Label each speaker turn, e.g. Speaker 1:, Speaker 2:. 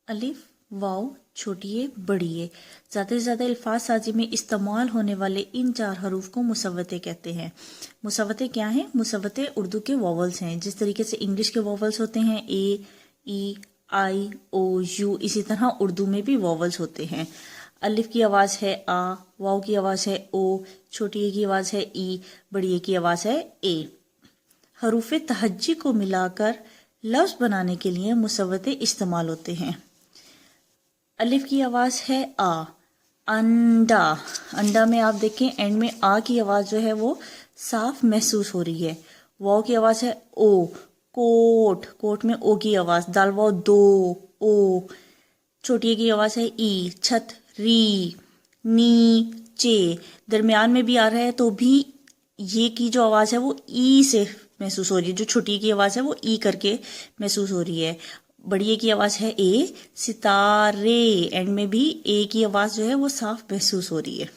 Speaker 1: अलिफ वाव छोटी ए बड़ी ए ज़्यादा से ज़्यादा अल्फाज साजी में इस्तेमाल होने वाले इन चार हरूफ को मुसव्वते कहते हैं। मुसव्वते क्या हैं? मुसव्वते उर्दू के वॉवल्स हैं। जिस तरीके से इंग्लिश के वॉवल्स होते हैं ए, ई, आई, ओ, यू, इसी तरह उर्दू में भी वॉवल्स होते हैं। अलिफ की आवाज़ है आ, वाव की आवाज़ है ओ, छोटी ए की आवाज़ है ई, बड़ी ए की आवाज़ है ए। हरूफ तहज्जी को मिलाकर लफ्ज़ बनाने के लिए मुसव्वते इस्तेमाल होते हैं। अलिफ की आवाज़ है आ, अंडा। अंडा में आप देखें एंड में आ की आवाज़ जो है वो साफ महसूस हो रही है। वाव की आवाज़ है ओ, कोट। कोट में ओ की आवाज़, दाल वाव दो, ओ। छोटी की आवाज़ है ई, छत री, नीचे। दरमियान में भी आ रहा है तो भी ये की जो आवाज़ है वो ई से महसूस हो रही है। जो छोटी की आवाज़ है वो ई करके महसूस हो रही है। बड़ी ए की आवाज़ है ए, सितारे। एंड में भी ए की आवाज़ जो है वो साफ महसूस हो रही है।